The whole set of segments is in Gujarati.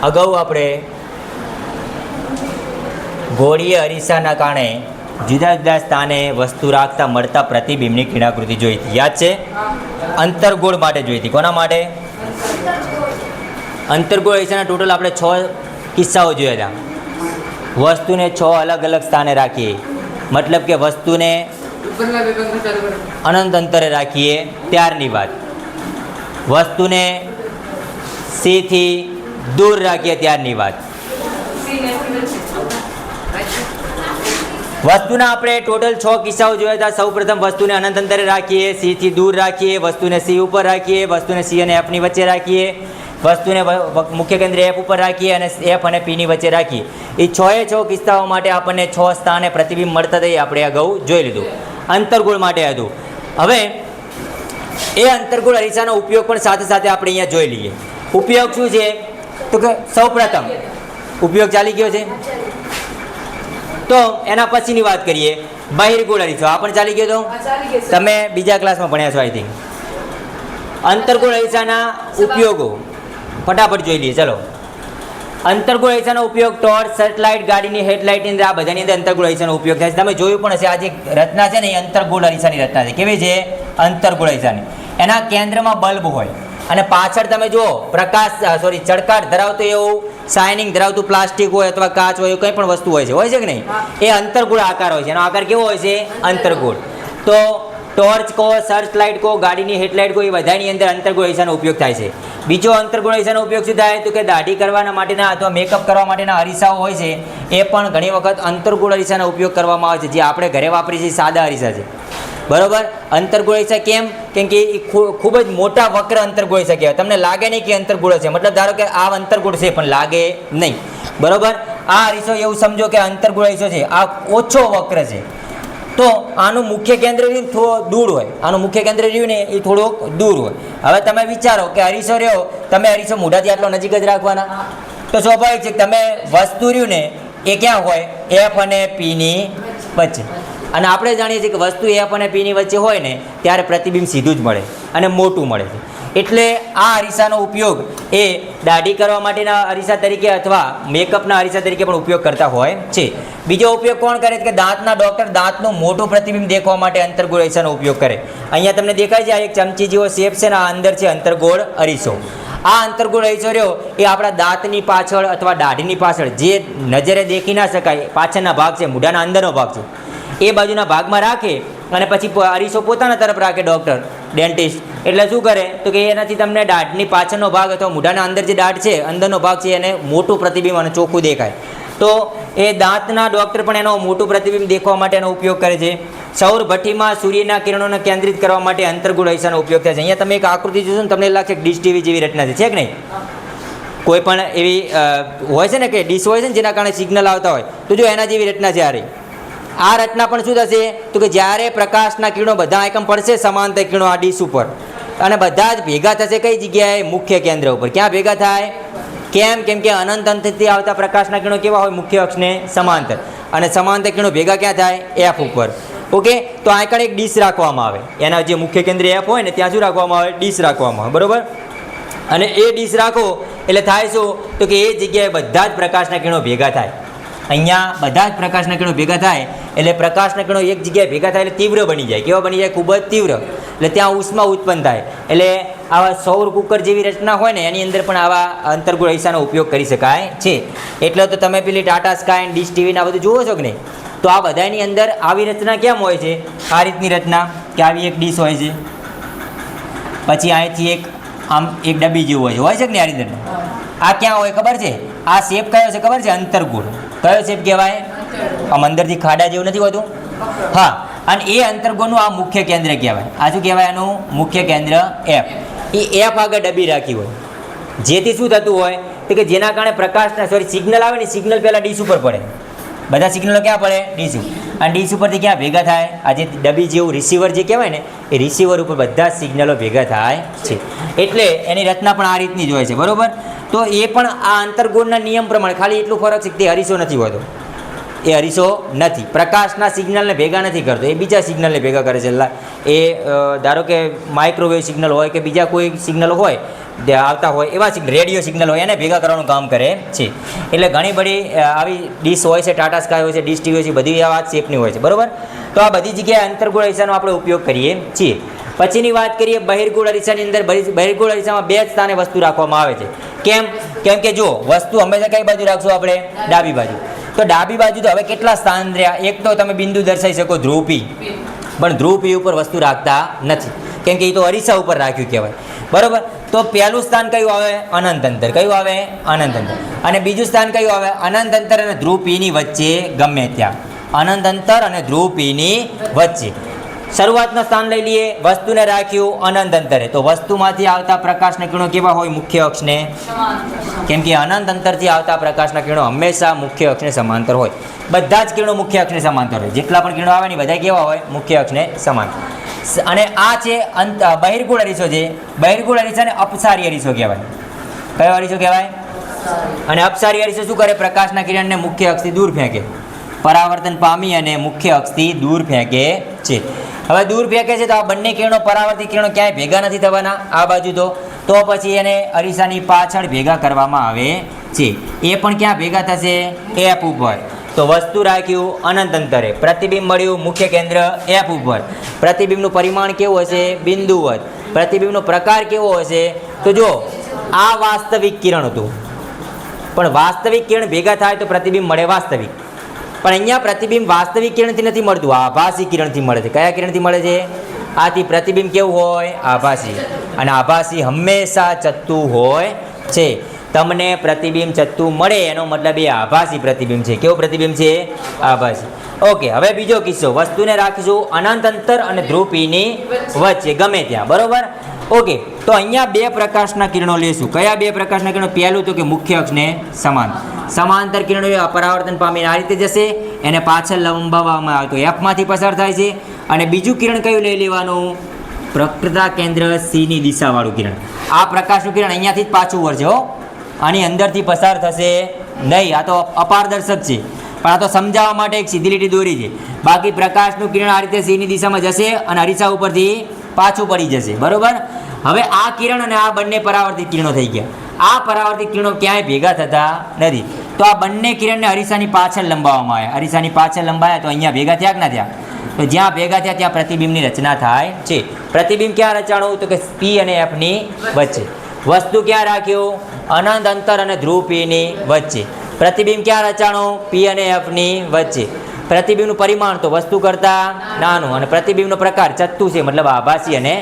અગાઉ આપણે ગોળીય અરીસાના કારણે જુદા જુદા સ્થાને વસ્તુ રાખતા મળતા પ્રતિબિંબની કિરણાકૃતિ જોઈ હતી. યાદ છે? અંતર્ગોળ માટે જોઈ હતી. કોના માટે? અંતર્ગોળ અરીસાના ટોટલ આપણે 6 કિસ્સાઓ જોયા હતા. વસ્તુને 6 અલગ અલગ સ્થાને રાખીએ, મતલબ કે વસ્તુને અનંત અંતરે રાખીએ ત્યારની વાત. વસ્તુને C થી દૂર રાખીએ ત્યારની વાત. વસ્તુના આપણે ટોટલ 6 કિસ્સાઓ જોયા હતા. સૌપ્રથમ વસ્તુને અનંત અંતરે રાખીએ, C થી દૂર રાખીએ, વસ્તુને C ઉપર રાખીએ, વસ્તુને C અને F ની વચ્ચે રાખીએ, વસ્તુને મુખ્ય કેન્દ્ર F ઉપર રાખીએ અને F અને P ની વચ્ચે રાખીએ. એ 6 કિસ્સાઓ માટે આપણને 6 સ્થાને પ્રતિબિંબ મળતા થઈ આપણે અગાઉ જોઈ લીધું. અંતર્ગોળ માટે હતું. હવે એ અંતર્ગોળ અરીસાનો ઉપયોગ પણ સાથે સાથે આપણે અહીંયા જોઈ લઈએ. ઉપયોગ શું છે? તો કે સૌપ્રથમ ઉપયોગ ચાલી ગયો છે, તો એના પછીની વાત કરીએ. બહિર્ગોળ અરીસો આ પણ ચાલી ગયો. તો તમે બીજા ક્લાસમાં ભણ્યા છો આઈ થિંક. અંતર્ગોળ અરીસાના ઉપયોગો ફટાફટ જોઈ લઈએ. ચલો, અંતર્ગોળ અરીસાનો ઉપયોગ ટોર્ચ, સર્ચલાઇટ, ગાડીની હેડલાઇટની અંદર આ બધાની અંદર અંતર્ગોળ અરીસાનો ઉપયોગ થાય છે. તમે જોયું પણ હશે, આ જે રચના છે ને એ અંતર્ગોળ અરીસાની રચના છે. કેવી છે? અંતર્ગોળ અરીસાની. એના કેન્દ્રમાં બલ્બ હોય અને પાછળ તમે જુઓ ચળકાટ ધરાવતું એવું શાઇનિંગ ધરાવતું પ્લાસ્ટિક હોય અથવા કાચ હોય, કંઈ પણ વસ્તુ હોય છે કે નહીં? એ અંતર્ગોળ આકાર હોય છે. એનો આકાર કેવો હોય છે? અંતર્ગોળ. તો ટોર્ચ કહો, સર્ચ લાઇટ કહો, ગાડીની હેડલાઇટ કહો, એ બધાની અંદર અંતર્ગોળ અરીસાનો ઉપયોગ થાય છે. બીજો અંતર્ગોળ અરીસાનો ઉપયોગ શું થાય? તો કે દાઢી કરવાના માટેના અથવા મેકઅપ કરવા માટેના અરીસાઓ હોય છે, એ પણ ઘણી વખત અંતર્ગોળ અરીસાનો ઉપયોગ કરવામાં આવે છે. જે આપણે ઘરે વાપરીએ છીએ સાદા અરીસા છે, બરોબર. અંતર્ગોળ અરીસા કેમ? કેમ કે એ ખૂબ જ મોટા વક્ર અંતર્ગોળ અરીસા કહેવાય. તમને લાગે નહીં કે અંતર્ગોળ છે, મતલબ ધારો કે આ અંતર્ગોળ છે પણ લાગે નહીં, બરોબર. આ અરીસો એવું સમજો કે અંતર્ગોળ અરીસો છે, આ ઓછો વક્ર છે. તો આનું મુખ્ય કેન્દ્ર થોડું દૂર હોય. આનું મુખ્ય કેન્દ્ર રહ્યું ને એ થોડુંક દૂર હોય. હવે તમે વિચારો કે અરીસો રહ્યો, તમે અરીસો મોઢાથી આટલો નજીક જ રાખવાના, તો સ્વાભાવિક છે કે તમે વસ્તુ રહ્યું ને એ ક્યાં હોય? F અને P ની વચ્ચે. અને આપણે જાણીએ છીએ કે વસ્તુ F અને P ની વચ્ચે હોય ને ત્યારે પ્રતિબિંબ સીધું જ મળે અને મોટું મળે છે. એટલે આ અરીસાનો ઉપયોગ એ દાઢી કરવા માટેના અરીસા તરીકે અથવા મેકઅપના અરીસા તરીકે પણ ઉપયોગ કરતા હોય છે. બીજો ઉપયોગ કોણ કરે છે? કે દાંતના ડૉક્ટર દાંતનું મોટું પ્રતિબિંબ દેખવા માટે અંતર્ગોળ અરીસાનો ઉપયોગ કરે. અહીંયા તમને દેખાય છે આ એક ચમચી જેવો શેપ છે ને આ અંદર છે અંતર્ગોળ અરીસો. આ અંતર્ગોળ અરીસો રહ્યો એ આપણા દાંતની પાછળ અથવા દાઢીની પાછળ જે નજરે દેખી ના શકાય પાછળના ભાગ છે, મોઢાના અંદરનો ભાગ છે, એ બાજુના ભાગમાં રાખે અને પછી અરીસો પોતાના તરફ રાખે ડૉક્ટર, ડેન્ટિસ્ટ. એટલે શું કરે? તો કે એનાથી તમને દાઢની પાછળનો ભાગ અથવા મોઢાના અંદર જે દાઢ છે, અંદરનો ભાગ છે, એને મોટું પ્રતિબિંબ અને ચોખ્ખું દેખાય. તો એ દાંતના ડૉક્ટર પણ એનો મોટું પ્રતિબિંબ દેખવા માટે એનો ઉપયોગ કરે છે. સૌર ભઠ્ઠીમાં સૂર્યના કિરણોને કેન્દ્રિત કરવા માટે અંતર્ગોળ અરીસાનો ઉપયોગ થાય છે. અહીંયા તમે એક આકૃતિ જોશો ને તમને લાગશે ડીશ ટીવી જેવી રચના છે કે નહીં? કોઈ પણ એવી હોય છે ને કે ડીશ હોય છે ને જેના કારણે સિગ્નલ આવતા હોય, તો જો એના જેવી રચના છે. આ રચના પણ શું થશે? તો કે જ્યારે પ્રકાશના કિરણો બધા એકમ પડશે સમાંતર કિરણો આ ડીશ ઉપર અને બધા જ ભેગા થશે કઈ જગ્યાએ? મુખ્ય કેન્દ્ર ઉપર. ક્યાં ભેગા થાય? કેમ? કેમ કે અનંત અંતથી આવતા પ્રકાશના કિરણો કેવા હોય? મુખ્ય અક્ષને સમાંતર. અને સમાંતર કિરણો ભેગા ક્યાં થાય? F ઉપર. ઓકે, તો આ એક ડીશ રાખવામાં આવે. એના જે મુખ્ય કેન્દ્ર F હોય ને ત્યાં શું રાખવામાં આવે? ડીશ રાખવામાં આવે, બરોબર. અને એ ડીશ રાખો એટલે થાય શું? તો કે એ જગ્યાએ બધા જ પ્રકાશના કિરણો ભેગા થાય. અહીંયા બધા જ પ્રકાશના કિરણો ભેગા થાય એટલે પ્રકાશના કિરણો એક જગ્યાએ ભેગા થાય એટલે તીવ્ર બની જાય. કેવા બની જાય? ખૂબ જ તીવ્ર. એટલે ત્યાં ઉષ્મા ઉત્પન્ન થાય. એટલે આવા સૌર કુકર જેવી રચના હોય ને એની અંદર પણ આવા અંતર્ગોળ અરીસાનો ઉપયોગ કરી શકાય છે. એટલે તો તમે પેલી ટાટા સ્કાય, ડીશ ટીવીના બધું જુઓ છો કે નહીં? તો આ બધાની અંદર આવી રચના કેમ હોય છે? આ રીતની રચના કે આવી એક ડીશ હોય છે, પછી અહીંથી એક આમ એક ડબ્બી જેવું હોય છે કે નહીં? આ રીતે આ ક્યાં હોય ખબર છે? આ શેપ કયો છે ખબર છે? અંતર્ગોળ. કયો શેપ કહેવાય? આમ અંદરથી ખાડા જેવું નથી હોતું? હા. અને એ અંતર્ગોળનું આ મુખ્ય કેન્દ્ર કહેવાય. આ શું કહેવાય? એનું મુખ્ય કેન્દ્ર F. એ F આગળ ડબ્બી રાખી હોય, જેથી શું થતું હોય? તો કે જેના કારણે પ્રકાશના સિગ્નલ આવે ને, સિગ્નલ પહેલાં ડીશ ઉપર પડે. બધા સિગ્નલો ક્યાં પડે? ડીશ ઉપર. અને ડીશ ઉપરથી ક્યાં ભેગા થાય? આ જે ડબ્બી જેવું રિસીવર જે કહેવાય ને, એ રિસીવર ઉપર બધા સિગ્નલો ભેગા થાય છે. એટલે એની રચના પણ આ રીતની જ હોય છે, બરાબર. તો એ પણ આ અંતર્ગોળના નિયમ પ્રમાણે, ખાલી એટલું ફરક છે કે તે અરીસો નથી હોતો. એ અરીસો નથી, પ્રકાશના સિગ્નલને ભેગા નથી કરતો, એ બીજા સિગ્નલને ભેગા કરે છે. એ ધારો કે માઇક્રોવેવ સિગ્નલ હોય કે બીજા કોઈ સિગ્નલ હોય જે આવતા હોય એવા રેડિયો સિગ્નલ હોય એને ભેગા કરવાનું કામ કરે છે. એટલે ઘણી બધી આવી ડીશ હોય છે, ટાટા સ્કાય હોય છે, ડીશ ટીવી હોય છે, બધી આવા શેપની હોય છે, બરાબર. તો આ બધી જગ્યાએ અંતર્ગોળ અરીસાનો આપણે ઉપયોગ કરીએ છીએ. પછીની વાત કરીએ બહિર્ગોળ અરીસાની અંદર. બહિર્ગોળ અરીસામાં બે જ સ્થાને વસ્તુ રાખવામાં આવે છે. કેમ કે જો વસ્તુ હંમેશા કઈ બાજુ રાખશું આપણે? ડાબી બાજુ. તો ડાબી બાજુ તો હવે કેટલા સ્થાન રહ્યા? એક તો તમે બિંદુ દર્શાવી શકો ધ્રુવ P, પણ ધ્રુવ P ઉપર વસ્તુ રાખતા નથી, કેમ કે એ તો અરીસા ઉપર રાખ્યું કહેવાય, બરોબર. તો પહેલું સ્થાન કયું આવે? અનંત અંતર. કયું આવે? અનંત અંતર. અને બીજું સ્થાન કયું આવે? અનંત અંતર અને ધ્રુવ P ની વચ્ચે ગમે ત્યાં. અનંત અંતર અને ધ્રુવ P ની વચ્ચે. શરૂઆતનું સ્થાન લઈ લઈએ, વસ્તુને રાખ્યું અનંત અંતરે, તો વસ્તુમાંથી આવતા પ્રકાશના કિરણો કેવા હોય? મુખ્ય અક્ષને, કેમ કે અનંત અંતરથી આવતા પ્રકાશના કિરણો હંમેશા મુખ્ય અક્ષને સમાંતર હોય. બધા જ કિરણો મુખ્ય અક્ષને સમાંતર હોય. જેટલા પણ કિરણો આવે ને બધા કેવા હોય? મુખ્ય અક્ષને સમાંતર. અને આ છે બહિર્ગોળ અરીસો છે. બહિર્ગોળ અરીસાને અપસારી અરીસો કહેવાય. કયો અરીસો કહેવાય? અને અપસારી અરીસો શું કરે? પ્રકાશના કિરણને મુખ્ય અક્ષથી દૂર ફેંકે, પરાવર્તન પામી અને મુખ્ય અક્ષથી દૂર ફેંકે છે. હવે દૂર ફેંકે છે તો આ બંને કિરણો, પરાવર્તિત કિરણો ક્યાંય ભેગા નથી થવાના આ બાજુ, તો પછી એને અરીસાની પાછળ ભેગા કરવામાં આવે છે. એ પણ ક્યાં ભેગા થશે? F ઉપર. તો વસ્તુ રાખ્યું અનંત અંતરે, પ્રતિબિંબ મળ્યું મુખ્ય કેન્દ્ર F ઉપર. પ્રતિબિંબનું પરિમાણ કેવું હશે? બિંદુવત. પ્રતિબિંબનો પ્રકાર કેવો હશે? તો જો આ વાસ્તવિક કિરણ હતું, પણ વાસ્તવિક કિરણ ભેગા થાય તો પ્રતિબિંબ મળે વાસ્તવિક. પણ અહીંયા પ્રતિબિંબ વાસ્તવિક કિરણથી નથી મળતું, આભાસી કિરણથી મળે છે. કયા કિરણથી મળે છે? આથી પ્રતિબિંબ કેવું હોય? આભાસી. અને આભાસી હંમેશા ચત્તું હોય છે. તમને પ્રતિબિંબ ચત્તું મળે એનો મતલબ એ આભાસી પ્રતિબિંબ છે. કેવું પ્રતિબિંબ છે? આભાસી. ઓકે, હવે બીજો કિસ્સો. વસ્તુને રાખીશું અનંત અંતર અને ધ્રુવ P ની વચ્ચે ગમે ત્યાં, બરોબર. ઓકે, તો અહીંયા બે પ્રકાશના કિરણો લેશું. કયા બે પ્રકાશના કિરણો? પહેલું તો કે મુખ્ય અક્ષને સમાંતર કિરણો પરાવર્તન પામીને આ રીતે જશે, એને પાછળ લંબાવવામાં આવે તો F માંથી પસાર થાય છે. અને બીજું કિરણ કયું લઈ લેવાનું? પ્રકૃતા કેન્દ્ર C ની દિશાવાળું કિરણ. આ પ્રકાશનું કિરણ અહીંયાથી જ પાછું વળશે હો, આની અંદરથી પસાર થશે નહીં. આ તો અપારદર્શક છે, પણ આ તો સમજાવવા માટે એક સીધી લીટી દોરી છે. બાકી પ્રકાશનું કિરણ આ રીતે C ની દિશામાં જશે અને અરીસા ઉપરથી પાછું પડી જશે, બરોબર. હવે આ કિરણ અને આ બંને પરાવર્તિત કિરણો થઈ ગયા. આ પરાવર્તિત કિરણો ક્યાંય ભેગા થતા નથી, તો આ બંને કિરણને અરીસાની પાછળ લંબાવવામાં આવ્યા. અરીસાની પાછળ લંબાયા તો અહીંયા ભેગા થયા કે ના થયા? તો જ્યાં ભેગા થયા ત્યાં પ્રતિબિંબની રચના થાય છે. પ્રતિબિંબ ક્યાં રચાણું? તો કે P અને F ની વચ્ચે. વસ્તુ ક્યાં રાખ્યું? અનંત અંતર અને ધ્રુવ P ની વચ્ચે. પ્રતિબિંબ ક્યાં રચાણું? P અને F ની વચ્ચે. પ્રતિબિંબનું પરિમાણ તો વસ્તુ કરતાં નાનું, અને પ્રતિબિંબનો પ્રકાર ચત્તુ છે, મતલબ આભાસી અને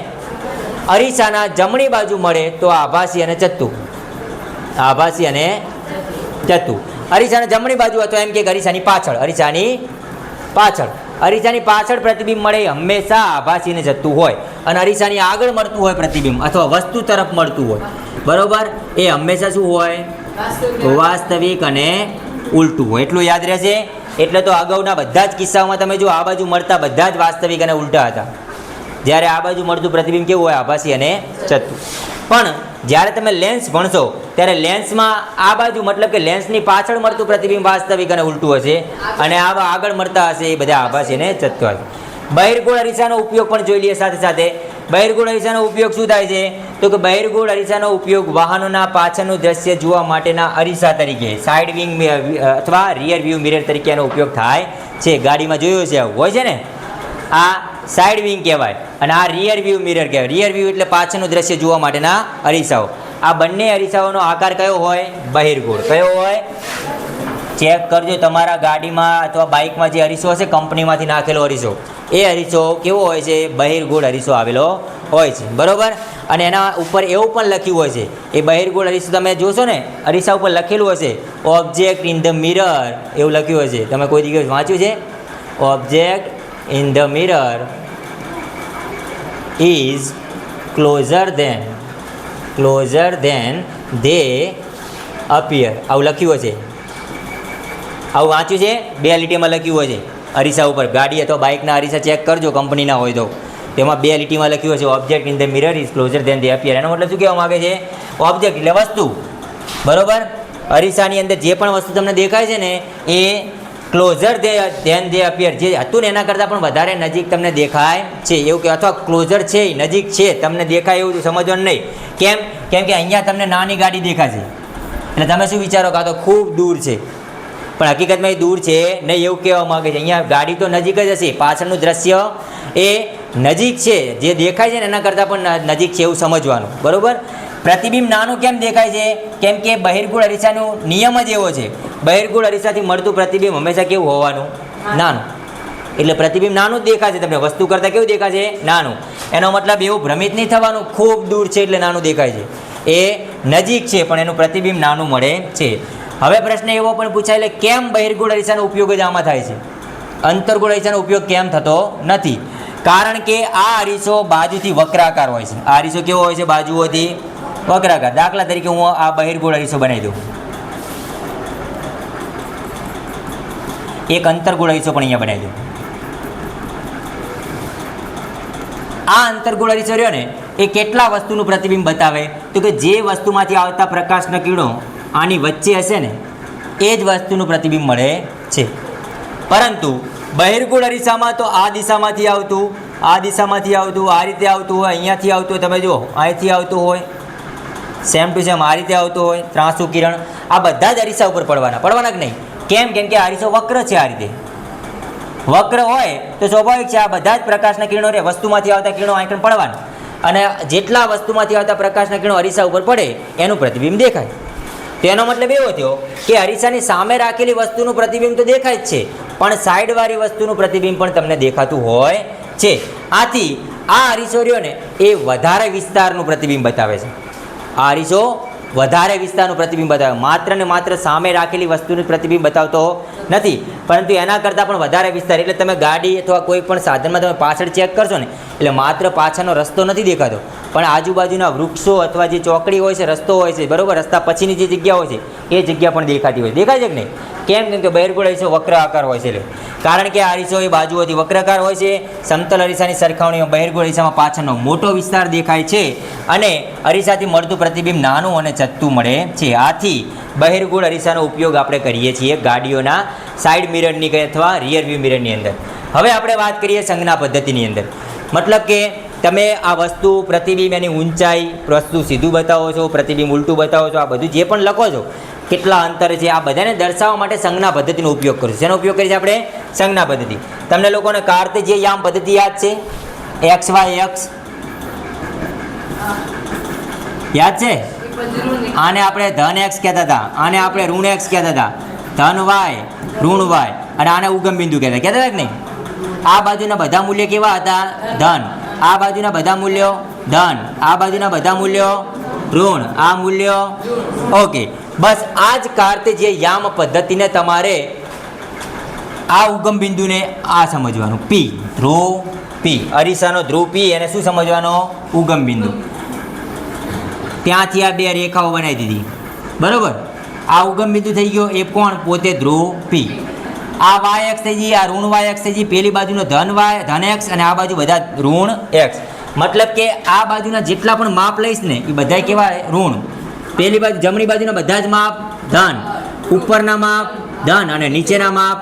અરીસાના જમણી બાજુ મળે તો આભાસી અને ચત્તુ. આભાસી અને ચત્તુ. અરીસાના જમણી બાજુ અથવા એમ કે અરીસાની પાછળ. અરીસાની પાછળ. અરીસાની પાછળ પ્રતિબિંબ મળે હંમેશા આભાસી અને ચત્તુ હોય, અને અરીસાની આગળ મળતું હોય પ્રતિબિંબ અથવા વસ્તુ તરફ મળતું હોય, બરોબર, એ હંમેશા શું હોય? વાસ્તવિક અને ઉલટું હોય. એટલું યાદ રહેશે. એટલે તો અગાઉના બધા જ કિસ્સાઓમાં તમે જો આ બાજુ મળતા બધા જ વાસ્તવિક અને ઉલટા હતા. જ્યારે આ બાજુ મળતું પ્રતિબિંબ કેવું હોય? આભાસી અને ચત્તુ. પણ જ્યારે તમે લેન્સ ભણશો ત્યારે લેન્સમાં આ બાજુ મતલબ કે લેન્સની પાછળ મળતું પ્રતિબિંબ વાસ્તવિક અને ઉલટું હશે, અને આ આગળ મળતા હશે એ બધા આભાસી અને ચત્તુ હશે. બહિર્ગોળ અરીસાનો ઉપયોગ પણ જોઈ લઈએ સાથે સાથે. બહિર્ગોળ અરીસાનો ઉપયોગ શું થાય છે? તો કે બહિર્ગોળ અરીસાનો ઉપયોગ વાહનોના પાછળનું દ્રશ્ય જોવા માટેના અરીસા તરીકે, સાઇડ વિંગ અથવા રિયર વ્યૂ મિરર તરીકે એનો ઉપયોગ થાય છે. ગાડીમાં જોયું છે, આવું હોય છે ને. આ સાઇડ વિંગ કહેવાય અને આ રિયર વ્યૂ મિરર કહેવાય. રિયર વ્યૂ એટલે પાછળનું દ્રશ્ય જોવા માટેના અરીસાઓ. આ બંને અરીસાઓનો આકાર કયો હોય? બહિર્ગોળ. કયો હોય? ચેક કરજો તમારા ગાડીમાં અથવા બાઇકમાં જે અરીસો હશે, કંપનીમાંથી નાખેલો અરીસો, એ અરીસો કેવો હોય છે? બહિર્ગોળ અરીસો આવેલો હોય છે, બરોબર. અને એના ઉપર એવું પણ લખ્યું હોય છે, એ બહિર્ગોળ અરીસો તમે જોશો ને, અરીસા ઉપર લખેલું હશે ઓબ્જેક્ટ ઇન ધ મિરર, એવું લખ્યું હશે. તમે કોઈ જગ્યાએ વાંચ્યું છે? Object in the mirror is closer than they appear. આવું લખ્યું હશે, આવું વાંચ્યું છે? બે લીટીમાં લખ્યું હોય છે અરીસા ઉપર. ગાડી અથવા બાઇકના અરીસા ચેક કરજો, કંપનીના હોય તો તેમાં બે લીટીમાં લખ્યું હશે object in the mirror is closer than they appear. એનો મતલબ શું કહેવા માગે છે? ઓબ્જેક્ટ એટલે વસ્તુ, બરોબર. અરીસાની અંદર જે પણ વસ્તુ તમને દેખાય છે ને એ ક્લોઝર ધેન દે અપિયર, જે હતું ને એના કરતાં પણ વધારે નજીક તમને દેખાય છે એવું કે, અથવા ક્લોઝર છે નજીક છે તમને દેખાય એવું સમજવાનું નહીં. કેમ? કેમ કે અહીંયા તમને નાની ગાડી દેખાશે એટલે તમે શું વિચારો કે આ તો ખૂબ દૂર છે, પણ હકીકતમાં એ દૂર છે નહીં એવું કહેવા માગે છે. અહીંયા ગાડી તો નજીક જ હશે, પાછળનું દ્રશ્ય એ નજીક છે, જે દેખાય છે ને એના કરતાં પણ નજીક છે એવું સમજવાનું, બરાબર. પ્રતિબિંબ નાનું કેમ દેખાય છે? કેમ કે બહિર્ગોળ અરીસાનો નિયમ જ એવો છે, બહિર્ગોળ અરીસાથી મળતું પ્રતિબિંબ હંમેશા કેવું હોવાનું? નાનું. એટલે પ્રતિબિંબ નાનું જ દેખાશે તમને, વસ્તુ કરતાં કેવું દેખાશે? નાનું. એનો મતલબ એવું ભ્રમિત નહીં થવાનું ખૂબ દૂર છે એટલે નાનું દેખાય છે, એ નજીક છે પણ એનું પ્રતિબિંબ નાનું મળે છે. હવે પ્રશ્ન એવો પણ પૂછાય, એટલે કેમ બહિર્ગોળ અરીસાનો ઉપયોગ જ આમાં થાય છે, અંતર્ગોળ અરીસાનો ઉપયોગ કેમ થતો નથી? કારણ કે આ અરીસો બાજુથી વક્રાકાર હોય છે. આ અરીસો કેવો હોય છે? બાજુઓથી વક્રાકાર. દાખલા તરીકે હું આ બહિર્ગોળ અરીસો બનાવી દઉં, એક અંતર્ગોળ અરીસો પણ અહીંયા બનાવી દઉં. આ અંતર્ગોળ અરીસો રહ્યો ને એ કેટલા વસ્તુનું પ્રતિબિંબ બતાવે? તો કે જે વસ્તુમાંથી આવતા પ્રકાશના કિરણો આની વચ્ચે હશે ને એ જ વસ્તુનું પ્રતિબિંબ મળે છે. પરંતુ બહિર્ગોળ અરીસામાં તો આ દિશામાંથી આવતું, આ દિશામાંથી આવતું, આ રીતે આવતું હોય, અહીંયાથી આવતું હોય, તમે જુઓ અહીંથી આવતું હોય, સેમ ટુ સેમ આ રીતે આવતું હોય ત્રાંસુ કિરણ, આ બધા જ અરીસા ઉપર પડવાના કે નહીં? કેમ? કેમ કે અરીસો વક્ર છે. આ રીતે વક્ર હોય તો સ્વાભાવિક છે આ બધા જ પ્રકાશના કિરણો રે વસ્તુમાંથી આવતા કિરણો અહીં પડવાના, અને જેટલા વસ્તુમાંથી આવતા પ્રકાશના કિરણો અરીસા ઉપર પડે એનું પ્રતિબિંબ દેખાય. તેનો મતલબ એવો થયો કે અરીસાની સામે રાખેલી વસ્તુનું પ્રતિબિંબ તો દેખાય જ છે, પણ સાઈડવાળી વસ્તુનું પ્રતિબિંબ પણ તમને દેખાતું હોય છે. આથી આ અરીસો રહ્યો ને એ વધારે વિસ્તારનું પ્રતિબિંબ બતાવે છે. આ અરીસો વધારે વિસ્તારનું પ્રતિબિંબ બતાવે, માત્ર ને માત્ર સામે રાખેલી વસ્તુનું પ્રતિબિંબ બતાવતો નથી, પરંતુ એના કરતાં પણ વધારે વિસ્તાર. એટલે તમે ગાડી અથવા કોઈ પણ સાધનમાં તમે પાછળ ચેક કરશો ને એટલે માત્ર પાછળનો રસ્તો નથી દેખાતો, પણ આજુબાજુના વૃક્ષો અથવા જે ચોકડી હોય છે, રસ્તો હોય છે, બરાબર, રસ્તા પછીની જે જગ્યા હોય છે એ જગ્યા પણ દેખાતી હોય. દેખાય છે કે નહીં? કેમ? કેમ કે બહિર્ગોળ અરીસો વક્ર આકાર હોય છે, એટલે કારણ કે આ અરીસો એ બાજુઓથી વક્રાકાર હોય છે. સમતલ અરીસાની સરખામણીમાં બહિર્ગોળ અરીસામાં પાછળનો મોટો વિસ્તાર દેખાય છે અને અરીસાથી મળતું પ્રતિબિંબ નાનું અને ચત્તું મળે છે. આથી બહિર્ગોળ અરીસાનો ઉપયોગ આપણે કરીએ છીએ ગાડીઓના સાઇડ મિરરની અથવા રિયર વ્યૂ મિરરની અંદર. હવે આપણે વાત કરીએ સંજ્ઞા પદ્ધતિની અંદર. મતલબ કે તમે આ વસ્તુ પ્રતિબિંબ, એની ઊંચાઈ, વસ્તુ સીધું બતાવો છો, પ્રતિબિંબ ઉલટું બતાવો છો, આ બધું જે પણ લખો છો, કેટલા અંતર છે, આ બધાને દર્શાવવા માટે સંજ્ઞા પદ્ધતિનો ઉપયોગ કરીશું. શેનો ઉપયોગ કરીએ આપણે? સંજ્ઞા પદ્ધતિ. તમને લોકોને કાર્તેજીય યામ પદ્ધતિ યાદ છે? એક્સ વાય એક્સ યાદ છે? આને આપણે ધન એક્સ કહેતા હતા, આને આપણે ઋણ એક્સ કહેતા હતા, ધન વાય, ઋણ વાય, અને આને ઉગમ બિંદુ કહેતા હતા કે નહીં? આ બાજુના બધા મૂલ્ય કેવા હતા? ધન. આ બાજુના બધા મૂલ્યો ધન, આ બાજુના બધા મૂલ્યો ઋણ, આ મૂલ્યો ઓકે. બસ આ જ કાર્તેજીય યામ પદ્ધતિને તમારે આ ઉગમ બિંદુને આ સમજવાનું, પી, ધ્રુવ પી, અરીસાનો ધ્રુવ પી, એને શું સમજવાનો? ઉગમ બિંદુ. ત્યાંથી આ બે રેખાઓ બનાવી દીધી, બરાબર. આ ઉગમ બિંદુ થઈ ગયો, એ કોણ? પોતે ધ્રુવ પી. આ વાય એક્સ થઈ ગઈ, આ ઋણ વાય એક્સ થઈ ગઈ, પેલી બાજુનો ધન એક્સ અને આ બાજુ બધા ઋણ એક્સ. મતલબ કે આ બાજુના જેટલા પણ માપ લઈશ ને એ બધા કેવા? ઋણ. પેલી બાજુ જમણી બાજુના બધા જ માપ ધન, ઉપરના માપ ધન અને નીચેના માપ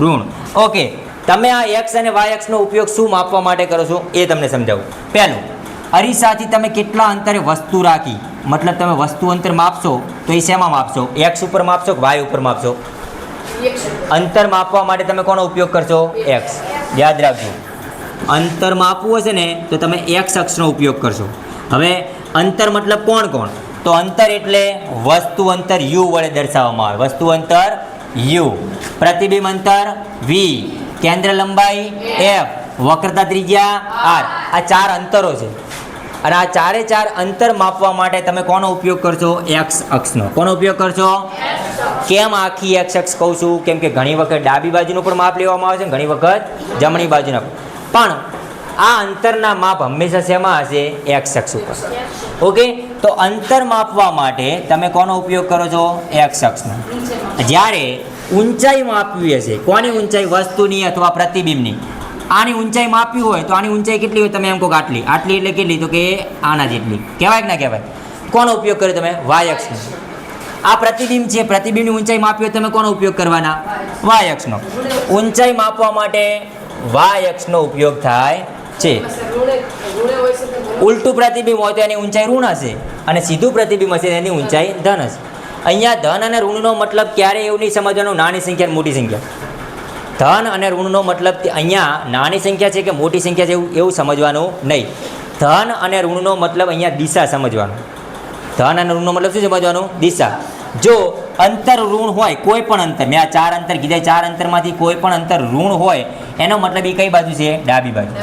ઋણ. ઓકે, તમે આ એક્સ અને વાય એક્સનો ઉપયોગ શું માપવા માટે કરો છો એ તમને સમજાવું. પહેલું, અરીસાથી તમે કેટલા અંતરે વસ્તુ રાખી, મતલબ તમે વસ્તુ અંતર માપશો તો એ શેમાં માપશો? એક્સ ઉપર માપશો કે વાય ઉપર માપશો? અંતર માપવા માટે તમે કોનો ઉપયોગ કરશો? એક્સ. યાદ રાખજો, અંતર માપવું હશે ને તો તમે એક્સ અક્ષનો ઉપયોગ કરશો. હવે અંતર મતલબ કોણ કોણ? તો અંતર એટલે વસ્તુ અંતર યુ વડે દર્શાવવામાં આવે. વસ્તુ અંતર યુ, પ્રતિબિંબ અંતર વી, કેન્દ્ર લંબાઈ એફ, વક્રતા ત્રિજ્યા આર. આ ચાર અંતરો છે અને આ ચારે ચાર અંતર માપવા માટે તમે કોનો ઉપયોગ કરશો? એક્સ અક્ષનો. કોનો ઉપયોગ કરશો? કેમ આખી એક્સ અક્ષ કહું છું? કેમ કે ઘણી વખત ડાબી બાજુનું પણ માપ લેવામાં આવે છે, ઘણી વખત જમણી બાજુના પણ. આ અંતરના માપ હંમેશા શેમાં હશે? એક્સ અક્ષ ઉપર. ઓકે, તો અંતર માપવા માટે તમે કોનો ઉપયોગ કરો છો? એક્સ અક્ષનો. જ્યારે ઊંચાઈ માપવી હશે, કોની ઊંચાઈ? વસ્તુની અથવા પ્રતિબિંબની. આની ઊંચાઈ માપવી હોય તો આની ઊંચાઈ કેટલી હોય? તમે એમ કહો આટલી. આટલી એટલે કેટલી? તો કે આના જેટલી. કહેવાય કે ના કહેવાય? કોનો ઉપયોગ કર્યો તમે? વાય અક્ષનો. આ પ્રતિબિંબ છે, પ્રતિબિંબની ઊંચાઈ માપવી હોય તમે કોનો ઉપયોગ કરવાના? વાય અક્ષનો. ઊંચાઈ માપવા માટે વાય અક્ષનો ઉપયોગ થાય છે. ઉલટું પ્રતિબિંબ હોય તો એની ઊંચાઈ ઋણ હશે અને સીધું પ્રતિબિંબ હશે એની ઊંચાઈ ધન હશે. અહીંયા ધન અને ઋણનો મતલબ ક્યારે એવું નહીં સમજવાનું નાની સંખ્યા મોટી સંખ્યા. ધન અને ઋણનો મતલબ અહીંયા નાની સંખ્યા છે કે મોટી સંખ્યા છે એવું સમજવાનું નહીં. ધન અને ઋણનો મતલબ અહીંયા દિશા સમજવાનું. ધન અને ઋણનો મતલબ શું સમજવાનું? દિશા. જો અંતર ઋણ હોય કોઈ પણ અંતર, મેં આ 4 અંતર કીધા, 4 અંતરમાંથી કોઈ પણ અંતર ઋણ હોય એનો મતલબ એ કઈ બાજુ છે? ડાબી બાજુ.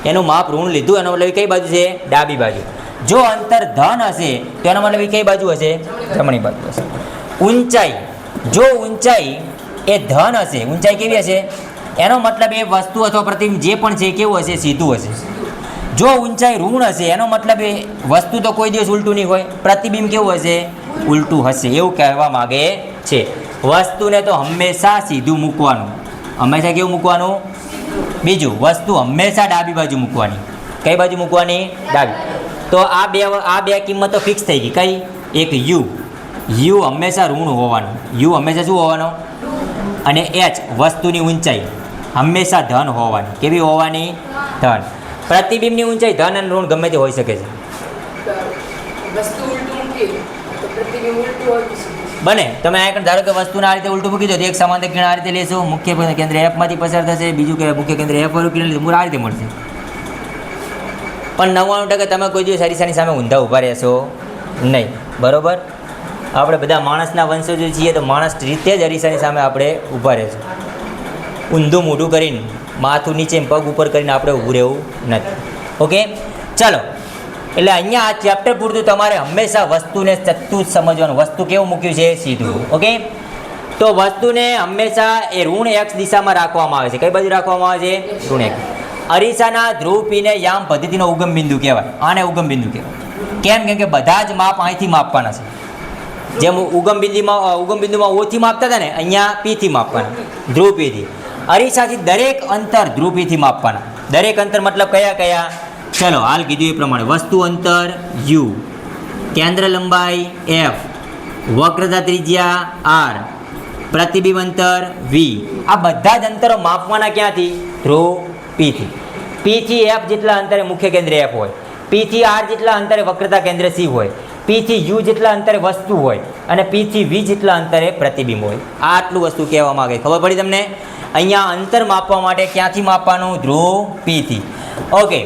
એનું માપ ઋણ લીધું એનો મતલબ એ કઈ બાજુ છે? ડાબી બાજુ. જો અંતર ધન હશે તો એનો મતલબ એ કઈ બાજુ હશે? જમણી બાજુ હશે. ઊંચાઈ, જો ઊંચાઈ એ ધન હશે, ઊંચાઈ કેવી હશે? એનો મતલબ એ વસ્તુ અથવા પ્રતિબિંબ જે પણ છે કેવું હશે? સીધું હશે. જો ઊંચાઈ ઋણ હશે એનો મતલબ એ વસ્તુ તો કોઈ દિવસ ઉલટું નહીં હોય, પ્રતિબિંબ કેવું હશે? ઉલટું હશે. એવું કહેવા માગે છે. વસ્તુને તો હંમેશા સીધું મૂકવાનું. હંમેશા કેવું મૂકવાનું? બીજું, વસ્તુ હંમેશા ડાબી બાજુ મૂકવાની. કઈ બાજુ મૂકવાની? ડાબી. તો આ બે કિંમતો ફિક્સ થઈ ગઈ. કઈ? એક યુ, યુ હંમેશા ઋણ હોવાનું. યુ હંમેશા શું હોવાનો? અને એચ વસ્તુની ઊંચાઈ હંમેશા ધન હોવાની. કેવી હોવાની? ધન. પ્રતિબિંબની ઊંચાઈ ધન અને ઋણ ગમે તે હોઈ શકે છે. બને. તમે આ ધારો કે વસ્તુને આ રીતે ઉલટું મૂકી દો તો એક સમાંતર કિરણ આ રીતે લેશો, મુખ્ય કેન્દ્ર એફમાંથી પસાર થશે, બીજું કે મુખ્ય કેન્દ્ર એફ વાળું કિરણ લીધું આ રીતે મળશે. પણ 99% તમે કોઈ દિવસ અરીસાની સામે ઊંધા ઊભા રહેશો નહીં. બરોબર? આપણે બધા માણસના વંશજો છીએ તો માણસ રીતે જ અરીસાની સામે આપણે ઊભા રહેશું. ઊંધું મોઢું કરીને, માથું નીચે પગ ઉપર કરીને આપણે ઊભું રહેવું નથી. ઓકે, ચાલો. એટલે અહીંયા આ ચેપ્ટર પૂરતું તમારે હંમેશા વસ્તુને ચત્તું સમજવાનું. વસ્તુ કેવું મૂક્યું છે? સીધું. ઓકે, તો વસ્તુને હંમેશા એ ઋણ એક્સ દિશામાં રાખવામાં આવે છે. કઈ બાજુ રાખવામાં આવે છે? ઋણ એક્સ. અરીસાના ધ્રુવ પીને યામ પદ્ધતિનો ઉગમ બિંદુ કહેવાય. આને ઉગમ બિંદુ કહેવાય. કેમ? કે બધા જ માપ અહીંથી માપવાના છે. જેમ ઉગમ બિંદુમાં ઓથી માપતા હતા ને, અહીંયા પીથી માપવાના, ધ્રુવ પીથી. અરીસાથી દરેક અંતર ધ્રુવ પીથી માપવાના. દરેક અંતર મતલબ કયા કયા? ચલો હાલ કીધું એ પ્રમાણે. વસ્તુ અંતર યુ, કેન્દ્ર લંબાઈ એફ, વક્રતા ત્રિજ્યા આર, પ્રતિબિંબ અંતર વી. આ બધા જ અંતરો માપવાના ક્યાંથી? ધ્રુવ પીથી. પીથી એફ જેટલા અંતરે મુખ્ય કેન્દ્ર એફ હોય, પીથી આર જેટલા અંતરે વક્રતા કેન્દ્ર સી હોય, પીથી યુ જેટલા અંતરે વસ્તુ હોય અને પીથી વી જેટલા અંતરે પ્રતિબિંબ હોય. આટલું વસ્તુ કહેવા માંગે. ખબર પડી તમને? અહીંયા અંતર માપવા માટે ક્યાંથી માપવાનું? ધ્રુવ પીથી. ઓકે,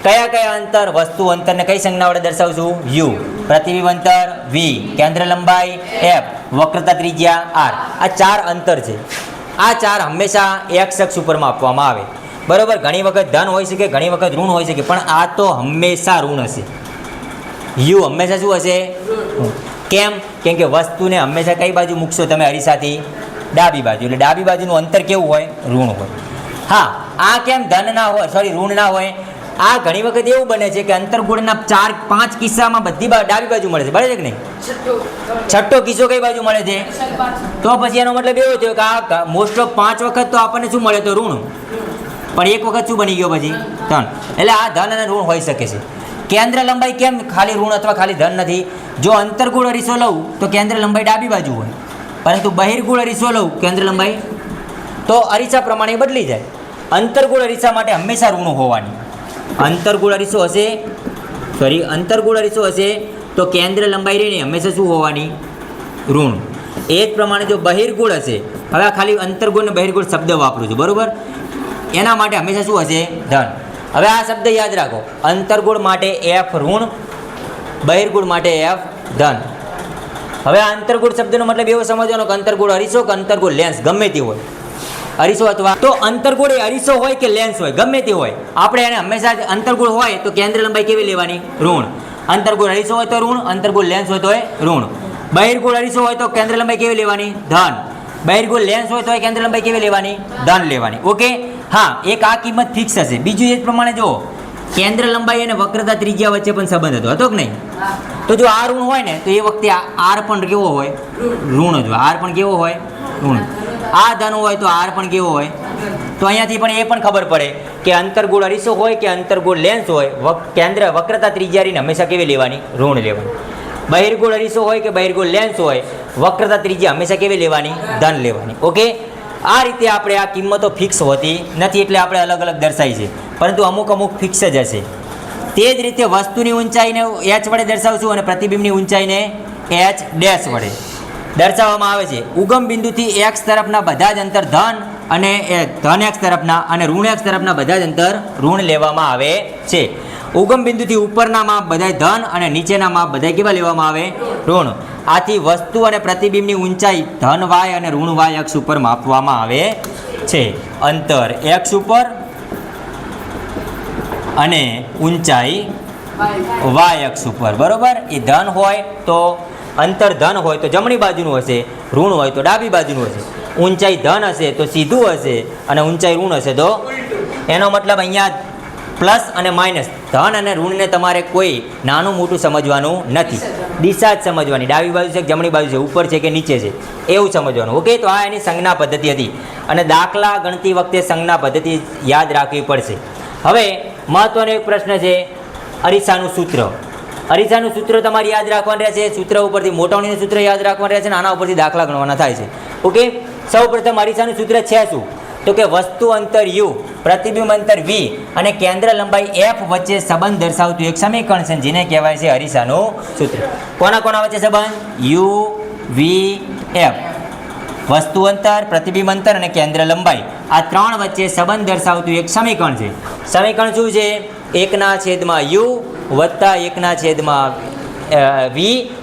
કયા કયા અંતર? વસ્તુ અંતરને કઈ સંજ્ઞા વડે દર્શાવશું? યુ, પ્રતિબિંબ અંતર વી, કેન્દ્ર લંબાઈ એફ, વક્રતા ત્રિજ્યા આર. આ 4 અંતર છે. આ 4 હંમેશા એક્સ અક્ષ ઉપર માપવામાં આવે. બરોબર? ઘણી વખત ધન હોઈ શકે, ઘણી વખત ઋણ હોઈ શકે, પણ આ તો હંમેશા ઋણ હશે. યુ હંમેશા શું હશે? કેમ? કેમ કે વસ્તુને હંમેશા કઈ બાજુ મૂકશો તમે? અરીસાથી ડાબી બાજુ. એટલે ડાબી બાજુનું અંતર કેવું હોય? ઋણ હોય. હા, આ કેમ ધન ના હોય, સોરી ઋણ ના હોય? આ ઘણી વખત એવું બને છે કે અંતરગોળના 4-5 કિસ્સામાં બધી ડાબી બાજુ મળે છે. બરાબર છે કે નહીં? છઠ્ઠો કિસ્સો કઈ બાજુ મળે છે? તો પછી એનો મતલબ એવો થયો કે આ મોસ્ટ ઓફ 5 વખત તો આપણને શું મળે? તો ઋણ. પણ એક વખત શું બની ગયો પછી? ધન. એટલે આ ધન અને ઋણ હોઈ શકે છે. કેન્દ્ર લંબાઈ કેમ ખાલી ઋણ અથવા ખાલી ધન નથી? જો અંતરગોળ અરીસો લઉં તો કેન્દ્ર લંબાઈ ડાબી બાજુ હોય, પરંતુ બહિર્ગોળ અરીસો લઉં કેન્દ્ર લંબાઈ તો અરીસા પ્રમાણે બદલી જાય. અંતરગોળ અરીસા માટે હંમેશા ઋણ હોવાની. અંતરગોળ અરીસો હશે તો કેન્દ્ર લંબાઈ રહીને હંમેશા શું હોવાની? ઋણ. એ જ પ્રમાણે જો બહિર્ગોળ હશે, હવે આ ખાલી અંતરગોળ અને બહિર્ગોળ શબ્દ વાપરું છું, બરોબર? એના માટે હંમેશા શું હશે? ધન. હવે આ શબ્દ યાદ રાખો. અંતરગોળ માટે એફ ઋણ, બહિર્ગોળ માટે એફ ધન. હવે આ અંતરગોળ શબ્દનો મતલબ એવો સમજવાનો કે અંતરગોળ અરીસો કે અંતરગોળ લેન્સ ગમે તે હોય. અરીસો અથવા તો અંતરગોળ એ અરીસો હોય કે લેન્સ હોય, ગમે તે હોય, આપણે એને હંમેશા અંતરગોળ હોય તો કેન્દ્ર લંબાઈ કેવી લેવાની? ઋણ. અંતરગોળ અરીસો હોય તો ઋણ, અંતરગોળ લેન્સ હોય તો ઋણ. બહિર્ગોળ અરીસો હોય તો કેન્દ્ર લંબાઈ કેવી લેવાની? ધન. બહિર્ગોળ લેન્સ હોય તો કેન્દ્ર લંબાઈ કેવી લેવાની? ધન લેવાની. ઓકે, હા, એક આ કિંમત ફિક્સ હશે. બીજું એ જ પ્રમાણે જો કેન્દ્ર લંબાઈ અને વક્રતા ત્રિજ્યા વચ્ચે પણ સંબંધ હતો કે નહીં? તો જો આ ઋણ હોય ને તો એ વખતે આર પણ કેવો હોય? ઋણ જ હોય. આર પણ કેવો હોય? ઋણ. આ ધન હોય તો આર પણ કેવો હોય? તો અહીંયાથી પણ એ પણ ખબર પડે કે અંતરગોળ અરીસો હોય કે અંતરગોળ લેન્સ હોય, કેન્દ્ર વક્રતા ત્રિજ્યાની હંમેશા કેવી લેવાની? ઋણ લેવાની. બહિર્ગોળ અરીસો હોય કે બહિર્ગોળ લેન્સ હોય, વક્રતા ત્રિજ્યા હંમેશા કેવી લેવાની? ધન લેવાની. ઓકે, આ રીતે આપણે આ કિંમતો ફિક્સ હોતી નથી, એટલે આપણે અલગ અલગ દર્શાવી છે, પરંતુ અમુક અમુક ફિક્સ જ હશે. તે જ રીતે વસ્તુની ઊંચાઈને h વડે દર્શાવશું અને પ્રતિબિંબની ઊંચાઈને h ડેશ વડે દર્શાવવામાં આવે છે. ઉગમ બિંદુથી x તરફના બધા જ અંતર ધન અને ધન x તરફના અને ઋણ x તરફના બધા જ અંતર ઋણ લેવામાં આવે છે. ઉગમ બિંદુથી ઉપરના માપ બધાય ધન અને નીચેના માપ બધાય કેવા લેવામાં આવે? ઋણ. આથી વસ્તુ અને પ્રતિબિંબની ઊંચાઈ ધન y અને ઋણ y અક્ષ ઉપર માપવામાં આવે છે. અંતર x ઉપર અને ઊંચાઈ y અક્ષ ઉપર. બરોબર, એ ધન હોય તો અંતર ધન હોય તો જમણી બાજુનું હશે, ઋણ હોય તો ડાબી બાજુનું હશે. ઊંચાઈ ધન હશે તો સીધું હશે અને ઊંચાઈ ઋણ હશે તો, એનો મતલબ અહીંયા પ્લસ અને માઇનસ, ધન અને ઋણને તમારે કોઈ નાનું મોટું સમજવાનું નથી, દિશા જ સમજવાની. ડાબી બાજુ છે કે જમણી બાજુ છે, ઉપર છે કે નીચે છે, એવું સમજવાનું. ઓકે, તો આ એની સંજ્ઞા પદ્ધતિ હતી અને દાખલા ગણતી વખતે સંજ્ઞા પદ્ધતિ યાદ રાખવી પડશે. હવે મહત્વનો એક પ્રશ્ન છે, અરીસાનું સૂત્ર. અરીસાનું સૂત્ર તમારે યાદ રાખવાનું રહેશે. સૂત્ર ઉપરથી મોટાણીનું સૂત્ર યાદ રાખવાનું રહેશે અને આના ઉપરથી દાખલા ગણવાના થાય છે. ઓકે, સૌ પ્રથમ અરીસાનું સૂત્ર છે શું? તો કે વસ્તુ અંતર u, પ્રતિબિંબ અંતર v અને કેન્દ્ર લંબાઈ f વચ્ચે સંબંધ દર્શાવતું એક સમીકરણ છે, જેને કહેવાય છે અરીસાનું સૂત્ર. કોના કોના વચ્ચે સંબંધ? u, v, f. વસ્તુ અંતર, પ્રતિબિંબ અંતર અને કેન્દ્ર લંબાઈ, આ ત્રણ વચ્ચે સંબંધ દર્શાવતું એક સમીકરણ છે. સમીકરણ શું છે? 1/u વત્તા 1/v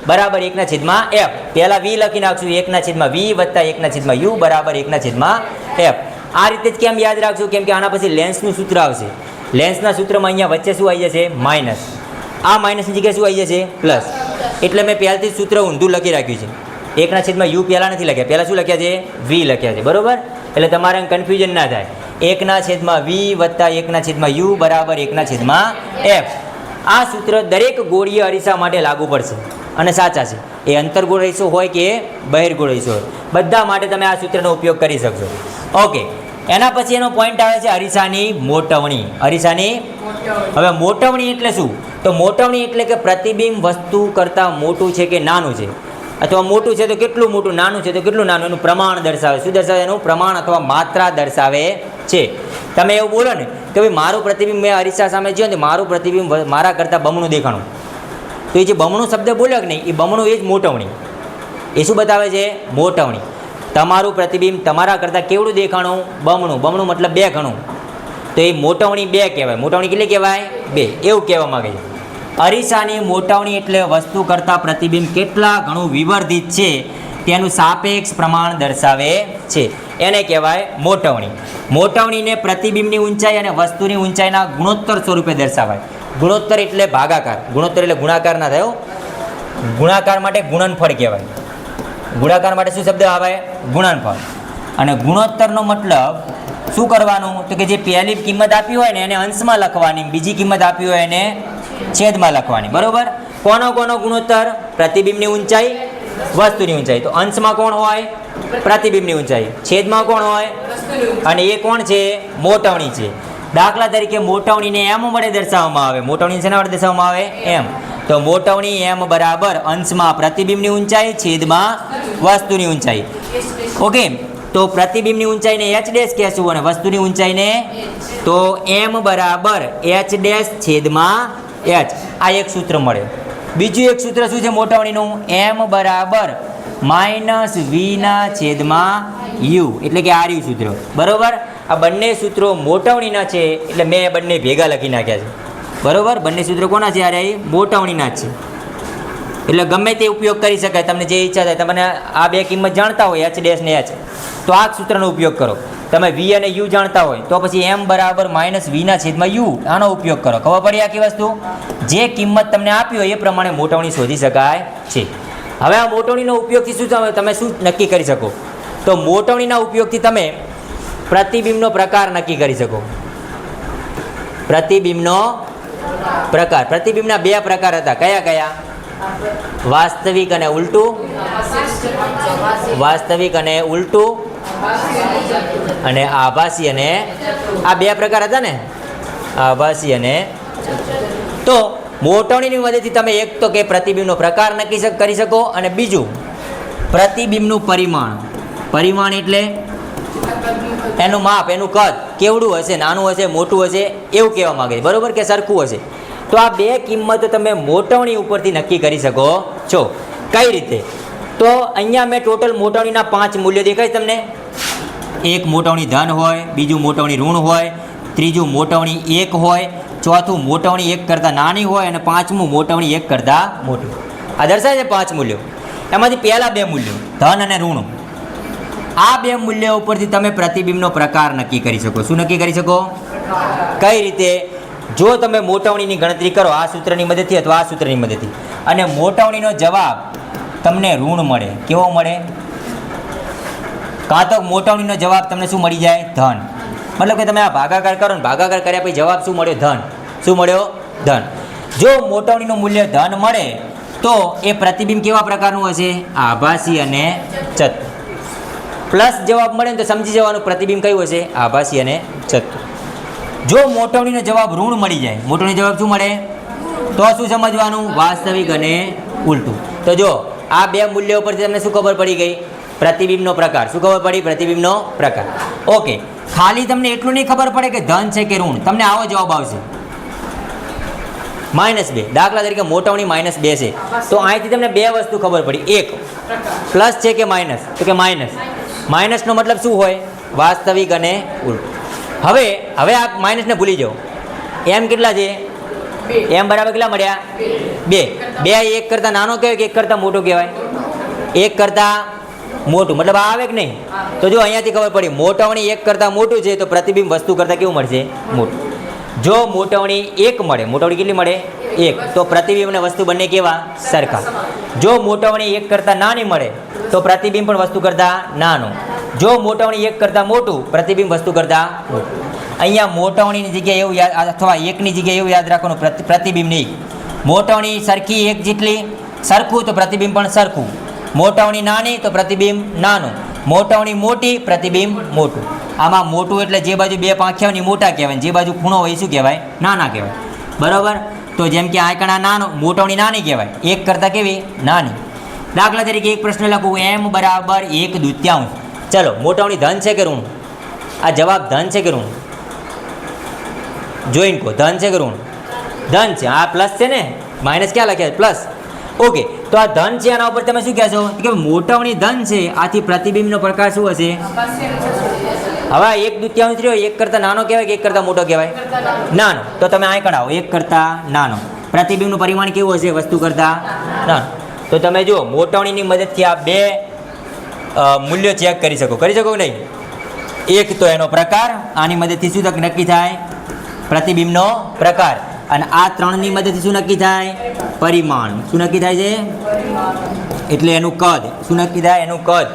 બરાબર 1/f. પહેલા v લખી નાખશું, 1/v વત્તા 1/u બરાબર 1/f. આ રીતે જ કેમ યાદ રાખશું? કેમ કે આના પછી લેન્સનું સૂત્ર આવશે. લેન્સના સૂત્રમાં અહીંયા વચ્ચે શું આવી જશે? માઇનસ. આ માઇનસની જગ્યાએ શું આવી જશે? પ્લસ. એટલે મેં પહેલાથી સૂત્ર ઊંધું લખી રાખ્યું છે. 1/u પહેલાં નથી લખ્યા, પહેલાં શું લખ્યા છે? v લખ્યા છે. બરોબર, એટલે તમારે કન્ફ્યુઝન ના થાય. 1/v વત્તા 1/u બરાબર 1/f. આ સૂત્ર દરેક ગોળીય અરીસા માટે લાગુ પડશે અને સાચા છે. એ અંતરગોળ અરીસો હોય કે બહિર્ગોળ અરીસો હોય, બધા માટે તમે આ સૂત્રનો ઉપયોગ કરી શકશો. ઓકે, એના પછી એનો પોઈન્ટ આવે છે અરીસાની મોટવણી. અરીસાની હવે મોટવણી એટલે શું? તો મોટવણી એટલે કે પ્રતિબિંબ વસ્તુ કરતાં મોટું છે કે નાનું છે, અથવા મોટું છે તો કેટલું મોટું, નાનું છે તો કેટલું નાનું, એનું પ્રમાણ દર્શાવે. શું દર્શાવે? એનું પ્રમાણ અથવા માત્રા દર્શાવે છે. તમે એવું બોલો ને કે ભાઈ મારું પ્રતિબિંબ મેં અરીસા સામે જોયું ને મારું પ્રતિબિંબ મારા કરતાં બમણું દેખાણું, તો એ જે બમણું શબ્દ બોલ્યો કે નહીં, એ બમણું એ જ મોટવણી. એ શું બતાવે છે? મોટવણી. તમારું પ્રતિબિંબ તમારા કરતાં કેવડું દેખાણું? બમણું. બમણું મતલબ 2 ગણું, તો એ મોટવણી 2 કહેવાય. મોટવણી કેટલી કહેવાય? 2. એવું કહેવા માગે છે. અરીસાની મોટવણી એટલે વસ્તુ કરતાં પ્રતિબિંબ કેટલા ઘણું વિવર્ધિત છે તેનું સાપેક્ષ પ્રમાણ દર્શાવે છે, એને કહેવાય મોટવણી. મોટવણીને પ્રતિબિંબની ઊંચાઈ અને વસ્તુની ઊંચાઈના ગુણોત્તર સ્વરૂપે દર્શાવાય. ગુણોત્તર એટલે ભાગાકાર, ગુણોત્તર એટલે ગુણાકાર ના થયો. ગુણાકાર માટે ગુણનફળ કહેવાય. ગુણાકાર માટે શું શબ્દ આવે? ગુણનફળ. અને ગુણોત્તરનો મતલબ શું કરવાનું? તો કે જે પહેલી કિંમત આપી હોય ને એને અંશમાં લખવાની, બીજી કિંમત આપી હોય એને છેદમાં લખવાની. બરોબર, કોનો કોનો ગુણોત્તર? પ્રતિબિંબની ઊંચાઈ, વસ્તુની ઊંચાઈ. તો અંશમાં કોણ હોય? પ્રતિબિંબની ઊંચાઈ. છેદમાં કોણ હોય? અને એ કોણ છે? મોટવણી છે. દાખલા તરીકે મોટવણીને એમ વડે દર્શાવવામાં આવે. મોટવણી શેના વડે દર્શાવવામાં આવે? એમ. તો મોટવણી એમ બરાબર અંશમાં પ્રતિબિંબની ઊંચાઈ છેદમાં વસ્તુની ઊંચાઈ. ઓકે, તો પ્રતિબિંબની ઊંચાઈને h ડેશ કહેશું અને વસ્તુની ઊંચાઈને તો m બરાબર h ડેશ છેદમાં h. આ એક સૂત્ર મળે. બીજું એક સૂત્ર શું છે મોટવણીનું? m બરાબર -v ના છેદમાં u, એટલે કે આર્યું સૂત્ર. બરોબર, આ બંને સૂત્રો મોટવણીના છે એટલે મેં બંને ભેગા લખી નાખ્યા છે. બરોબર, બંને સૂત્રો કોના છે? યાર, મોટવણીના જ છે. એટલે ગમે તે ઉપયોગ કરી શકાય, તમને જે ઈચ્છા થાય. તમને આ બે કિંમત જાણતા હોય h ડેશ ને h, તો આ સૂત્રનો ઉપયોગ કરો. તમે v અને u જાણતા હોય તો પછી m બરાબર -v ના છેદમાં u, આનો ઉપયોગ કરો. ખબર પડી આખી વસ્તુ? જે કિંમત તમને આપી હોય એ પ્રમાણે મોટવણી શોધી શકાય છે. હવે આ મોટવણીનો ઉપયોગથી શું તમે શું નક્કી કરી શકો? તો મોટવણીના ઉપયોગથી તમે પ્રતિબિંબનો પ્રકાર નક્કી કરી શકો. પ્રતિબિંબનો પ્રકાર. પ્રતિબિંબના 2 પ્રકાર હતા. કયા કયા? વાસ્તવિક અને ઉલટું. વાસ્તવિક અને ઉલટું અને આભાસી, અને આ 2 પ્રકાર હતા ને, આભાસી અને. તો મોટવણીની મદદથી તમે એક તો કે પ્રતિબિંબનો પ્રકાર નક્કી કરી શકો, અને બીજું પ્રતિબિંબનું પરિમાણ. પરિમાણ એટલે એનું માપ, એનું કદ કેવડું હશે, નાનું હશે, મોટું હશે, એવું કહેવા માંગે છે, બરોબર, કે સરખું હશે. તો આ બે કિંમતો તમે મોટવણી ઉપરથી નક્કી કરી શકો છો. કઈ રીતે? તો અહીંયા મેં ટોટલ મોટવણીના 5 મૂલ્યો દેખાય તમને. એક મોટવણી ધન હોય, બીજું મોટવણી ઋણ હોય, ત્રીજું મોટવણી 1 હોય, ચોથું મોટવણી 1 કરતાં નાની હોય, અને પાંચમું મોટવણી 1 કરતાં મોટી. આ દર્શાવે છે 5 મૂલ્યો. એમાંથી પહેલા 2 મૂલ્યો ધન અને ઋણ, આ 2 મૂલ્યો ઉપરથી તમે પ્રતિબિંબનો પ્રકાર નક્કી કરી શકો. શું નક્કી કરી શકો? કઈ રીતે? જો તમે મોટવણીની ગણતરી કરો આ સૂત્રની મદદથી અથવા આ સૂત્રની મદદથી, અને મોટવણીનો જવાબ તમને ઋણ મળે. કેવો મળે? કાં તો મોટવણીનો જવાબ તમને શું મળી જાય? ધન. મતલબ કે તમે આ ભાગાકાર કરો ને, ભાગાકાર કર્યા પછી જવાબ શું મળ્યો? ધન. શું મળ્યો? ધન. જો મોટવણીનું મૂલ્ય ધન મળે તો એ પ્રતિબિંબ કેવા પ્રકારનું હશે? આભાસી અને ચતુર. પ્લસ જવાબ મળે ને તો સમજી જવાનું પ્રતિબિંબ કયું હશે? આભાસી અને ચતુર. જો મોટવણીનો જવાબ ઋણ મળી જાય, મોટવણી જવાબ શું મળે? તો શું સમજવાનું? વાસ્તવિક અને ઉલટું. તો જો આ 2 મૂલ્યો પરથી તમને શું ખબર પડી ગઈ? પ્રતિબિંબનો પ્રકાર. શું ખબર પડી? પ્રતિબિંબનો પ્રકાર. ઓકે, ખાલી તમને એટલું નહીં ખબર પડે કે ધન છે કે ઋણ, તમને આવો જવાબ આવશે -2. દાખલા તરીકે મોટવણી -2 છે, તો અહીંથી તમને 2 વસ્તુ ખબર પડી. એક, પ્લસ છે કે માઇનસ? તો કે માઇનસ. માઇનસનો મતલબ શું હોય? વાસ્તવિક અને ઉલટું. હવે આ માઇનસને ભૂલી જાઓ. એમ કેટલા છે? એમ બરાબર કેટલા મળ્યા? 2. 2 1 કરતાં નાનો કહેવાય કે 1 કરતાં મોટો કહેવાય? 1 કરતાં મોટું. મતલબ આ આવે કે નહીં? તો જો અહીંયાથી ખબર પડી મોટવણી 1 કરતાં મોટું છે તો પ્રતિબિંબ વસ્તુ કરતાં કેવું મળશે? મોટું. જો મોટવણી 1 મળે, મોટવણી કેટલી મળે? 1, તો પ્રતિબિંબ અને વસ્તુ બંને કેવા? સરખા. જો મોટવણી 1 કરતાં નાની મળે તો પ્રતિબિંબ પણ વસ્તુ કરતાં નાનું. જો મોટવણી 1 કરતાં મોટું, પ્રતિબિંબ વસ્તુ કરતાં મોટું. અહીંયા મોટવણીની જગ્યાએ એવું યાદ, અથવા 1ની જગ્યાએ એવું યાદ રાખવાનું પ્રતિબિંબ નહીં. મોટવણી સરખી 1 જેટલી, સરખું તો પ્રતિબિંબ પણ સરખું. મોટવણી નાની તો પ્રતિબિંબ નાનું. મોટવણી મોટી, પ્રતિબિંબ મોટું. આમાં મોટું એટલે જે બાજુ 2 પાંખિયા હોય મોટા કહેવાય, જે બાજુ ખૂણો હોય શું કહેવાય? નાના કહેવાય. બરાબર? તો જેમ કે આ કણા નાનો, મોટવણી નાની કહેવાય, 1 કરતાં કેવી? નાની. દાખલા તરીકે એક પ્રશ્ન લખું, m બરાબર 1/2. ચલો, મોટવણી ધન છે કે ઋણ? આ જવાબ ધન છે કે ઋણ? જોઈને કહો, ધન છે કે ઋણ? ધન છે. આ પ્લસ છે ને, માઇનસ ક્યાં લખ્યા? પ્લસ. ઓકે, તો આ ધન છે, આના ઉપર તમે શું કહેશો? કે મોટવણી ધન છે, આથી પ્રતિબિંબનો પ્રકાર શું હશે? હવે 1/2 રહ્યો, 1 કરતાં નાનો કહેવાય કે 1 કરતાં મોટો કહેવાય? નાનો. તો તમે અહીં કઢાવો, 1 કરતાં નાનો. પ્રતિબિંબનું પરિમાણ કેવું હશે? વસ્તુ કરતાં નાનું. તો તમે જુઓ, મોટવણીની મદદથી આ 2 મૂલ્યો ચેક કરી શકો કે નહીં? એક તો એનો પ્રકાર, આની મદદથી શું નક્કી થાય? પ્રતિબિંબનો પ્રકાર. અને આ 3ની મદદથી શું નક્કી થાય? પરિમાણ. શું નક્કી થાય છે? એટલે એનું કદ. શું નક્કી થાય? એનું કદ.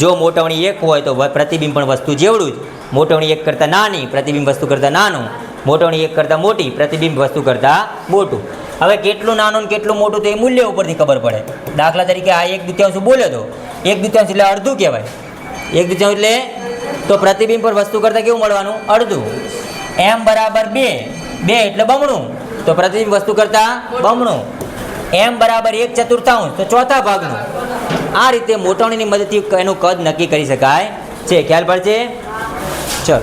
જો મોટવણી 1 હોય તો પ્રતિબિંબ પણ વસ્તુ જેવડું જ. મોટવણી 1 કરતાં નાની, પ્રતિબિંબ વસ્તુ કરતાં નાનું. મોટવણી 1 કરતાં મોટી, પ્રતિબિંબ વસ્તુ કરતાં મોટું. હવે કેટલું નાનું ને કેટલું મોટું તો એ મૂલ્ય ઉપરથી ખબર પડે. દાખલા તરીકે આ 1/2 બોલ્યો તો 1/2 એટલે અડધું કહેવાય. 1/2 એટલે તો પ્રતિબિંબ પર વસ્તુ કરતાં કેવું મળવાનું? અડધું. m બરાબર 2 એટલે બમણું, તો પ્રતિબિંબ વસ્તુ કરતાં બમણું. m બરાબર 1/4 તો ચોથા ભાગનું. આ રીતે મોટવણીની મદદથી એનું કદ નક્કી કરી શકાય છે. ખ્યાલ પડશે? ચલો.